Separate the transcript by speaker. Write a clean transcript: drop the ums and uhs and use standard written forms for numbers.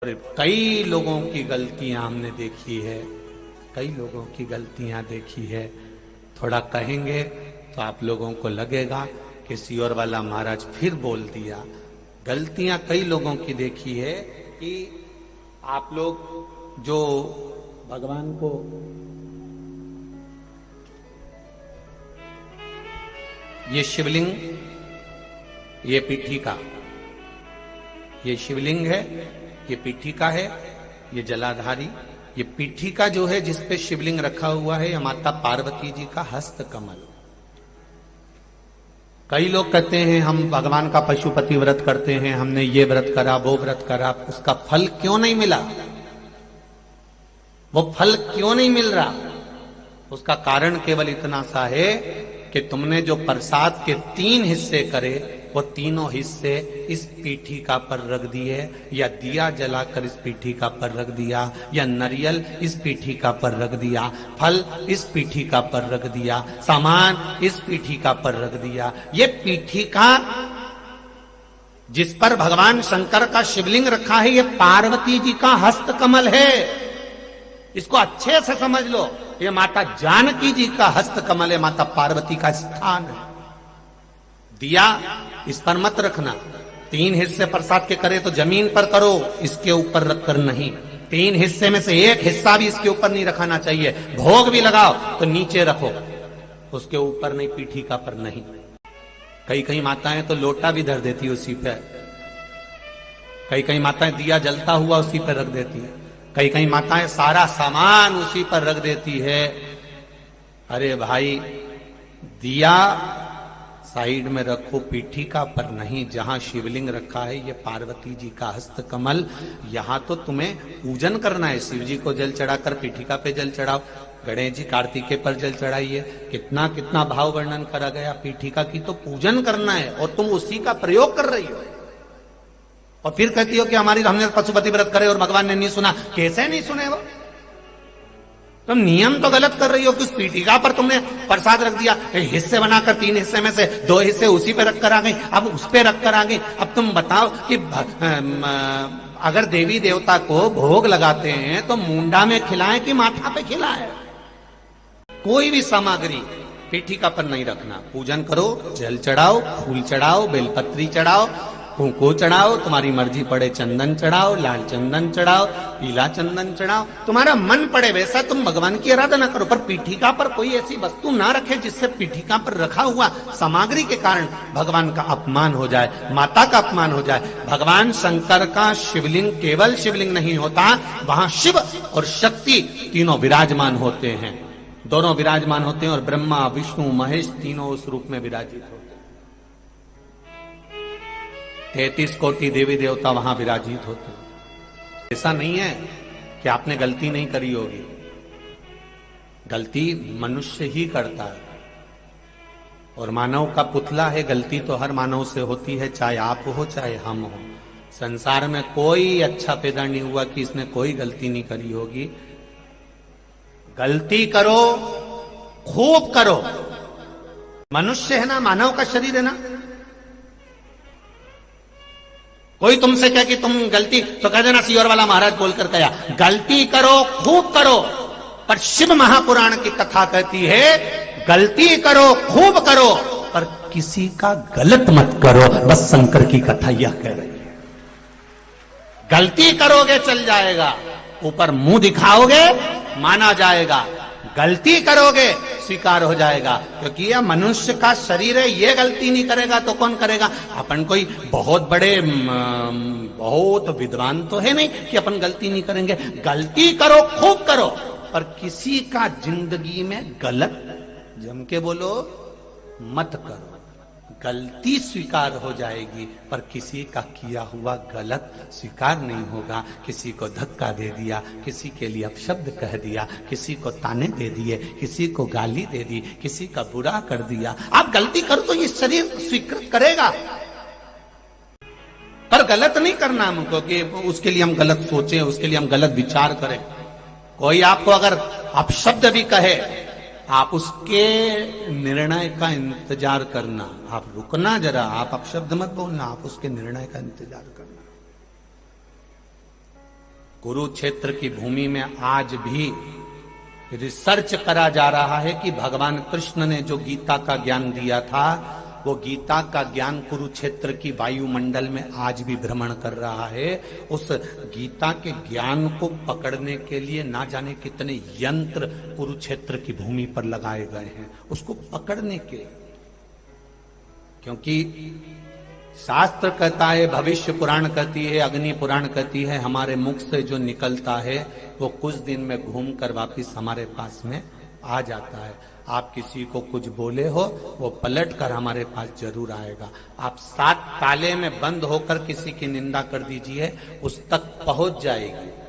Speaker 1: कई लोगों की गलतियां हमने देखी है, कई लोगों की गलतियां देखी है। थोड़ा कहेंगे तो आप लोगों को लगेगा कि सियोर वाला महाराज फिर बोल दिया। गलतियां कई लोगों की देखी है कि आप लोग जो भगवान को ये शिवलिंग, ये पीठिका, ये शिवलिंग है, ये पीठिका है, ये जलाधारी, ये पीठिका जो है जिस पे शिवलिंग रखा हुआ है, यह माता पार्वती जी का हस्त कमल। कई लोग कहते हैं हम भगवान का पशुपति व्रत करते हैं, हमने ये व्रत करा, वो व्रत करा, उसका फल क्यों नहीं मिला? वो फल क्यों नहीं मिल रहा? उसका कारण केवल इतना सा है कि तुमने जो प्रसाद के 3 हिस्से करे, वो तीनों हिस्से इस पीठिका पर रख दिए, या दिया जलाकर इस पीठिका पर रख दिया, या नारियल इस पीठिका पर रख दिया, फल इस पीठिका पर रख दिया, सामान इस पीठिका पर रख दिया। ये पीठिका जिस पर भगवान शंकर का शिवलिंग रखा है, ये पार्वती जी का हस्त कमल है। इसको अच्छे से समझ लो, ये माता जानकी जी का हस्त कमल है, माता पार्वती का स्थान है। दिया इस पर मत रखना। 3 हिस्से प्रसाद के करे तो जमीन पर करो, इसके ऊपर रखकर नहीं। 3 हिस्से में से 1 हिस्सा भी इसके ऊपर नहीं रखाना चाहिए। भोग भी लगाओ तो नीचे रखो, उसके ऊपर नहीं, पीठिका पर नहीं। कई माताएं तो लोटा भी धर देती है उसी पे। कई माताएं दिया जलता हुआ उसी पर रख देती है। कई माताएं सारा सामान उसी पर रख देती है। अरे भाई, दिया साइड में रखो, पीठिका पर नहीं। जहां शिवलिंग रखा है, ये पार्वती जी का हस्त कमल, यहां तो तुम्हें पूजन करना है। शिव जी को जल चढ़ाकर पीठिका पे जल चढ़ाओ, गणेश जी कार्तिकेय पर जल चढ़ाइए। कितना कितना भाव वर्णन करा गया। पीठिका की तो पूजन करना है और तुम उसी का प्रयोग कर रही हो, और फिर कहती हो कि हमने पशुपति व्रत करे और भगवान ने नहीं सुना। कैसे नहीं सुने? वो तुम नियम तो गलत कर रही हो कि उस पीठिका पर तुमने प्रसाद रख दिया, हिस्से बनाकर 3 हिस्से में से 2 हिस्से उसी पे रख कर आ गई, अब उस पे रख कर आ गई। अब तुम बताओ कि अगर देवी देवता को भोग लगाते हैं तो मुंडा में खिलाएं कि माथा पे खिलाएं? कोई भी सामग्री पीठिका पर नहीं रखना। पूजन करो, जल चढ़ाओ, फूल चढ़ाओ, बेलपत्री चढ़ाओ, कुंकू चढ़ाओ, तुम्हारी मर्जी पड़े चंदन चढ़ाओ, लाल चंदन चढ़ाओ, पीला चंदन चढ़ाओ, तुम्हारा मन पड़े वैसा तुम भगवान की आराधना करो। पर पीठिका पर कोई ऐसी वस्तु ना रखे जिससे पीठिका पर रखा हुआ सामग्री के कारण भगवान का अपमान हो जाए, माता का अपमान हो जाए। भगवान शंकर का शिवलिंग केवल शिवलिंग नहीं होता, वहां शिव और शक्ति तीनों विराजमान होते हैं। दोनों विराजमान होते हैं, और ब्रह्मा विष्णु महेश तीनों उस रूप में विराजित होते हैं। 33 कोटि देवी देवता वहां विराजित होते हैं। ऐसा नहीं है कि आपने गलती नहीं करी होगी। गलती मनुष्य ही करता है, और मानव का पुतला है। गलती तो हर मानव से होती है, चाहे आप हो चाहे हम हो। संसार में कोई अच्छा पैदा नहीं हुआ कि इसने कोई गलती नहीं करी होगी। गलती करो, खूब करो। मनुष्य है ना, मानव का शरीर है ना। कोई तुमसे कहे कि तुम गलती, तो कह देना सियोर वाला महाराज बोलकर गया। गलती करो, खूब करो। पर शिव महापुराण की कथा कहती है गलती करो, खूब करो, पर किसी का गलत मत करो। बस शंकर की कथा यह कह रही है। गलती करोगे चल जाएगा, ऊपर मुंह दिखाओगे माना जाएगा, गलती करोगे स्वीकार हो जाएगा। क्योंकि यह मनुष्य का शरीर है, ये गलती नहीं करेगा तो कौन करेगा? अपन कोई बहुत बड़े बहुत विद्वान तो है नहीं कि अपन गलती नहीं करेंगे। गलती करो, खूब करो, पर किसी का जिंदगी में गलत, जम के बोलो, मत करो। गलती स्वीकार हो जाएगी, पर किसी का किया हुआ गलत स्वीकार नहीं होगा। किसी को धक्का दे दिया, किसी के लिए अपशब्द कह दिया, किसी को ताने दे दिए, किसी को गाली दे दी, किसी का बुरा कर दिया। आप गलती करो तो ये शरीर स्वीकृत करेगा, पर गलत नहीं करना हमको कि उसके लिए हम गलत सोचें, उसके लिए हम गलत विचार करें। कोई आपको अगर अपशब्द भी कहे, आप उसके निर्णय का इंतजार करना। आप रुकना जरा, आप अपशब्द मत बोलना, आप उसके निर्णय का इंतजार करना। कुरुक्षेत्र की भूमि में आज भी रिसर्च करा जा रहा है कि भगवान कृष्ण ने जो गीता का ज्ञान दिया था, वो गीता का ज्ञान कुरुक्षेत्र की वायुमंडल में आज भी भ्रमण कर रहा है। उस गीता के ज्ञान को पकड़ने के लिए ना जाने कितने यंत्र कुरुक्षेत्र की भूमि पर लगाए गए हैं, उसको पकड़ने के। क्योंकि शास्त्र कहता है, भविष्य पुराण कहती है, अग्नि पुराण कहती है, हमारे मुख से जो निकलता है वो कुछ दिन में घूम कर वापिस हमारे पास में आ जाता है। आप किसी को कुछ बोले हो, वो पलट कर हमारे पास जरूर आएगा। आप 7 ताले में बंद होकर किसी की निंदा कर दीजिए, उस तक पहुंच जाएगी।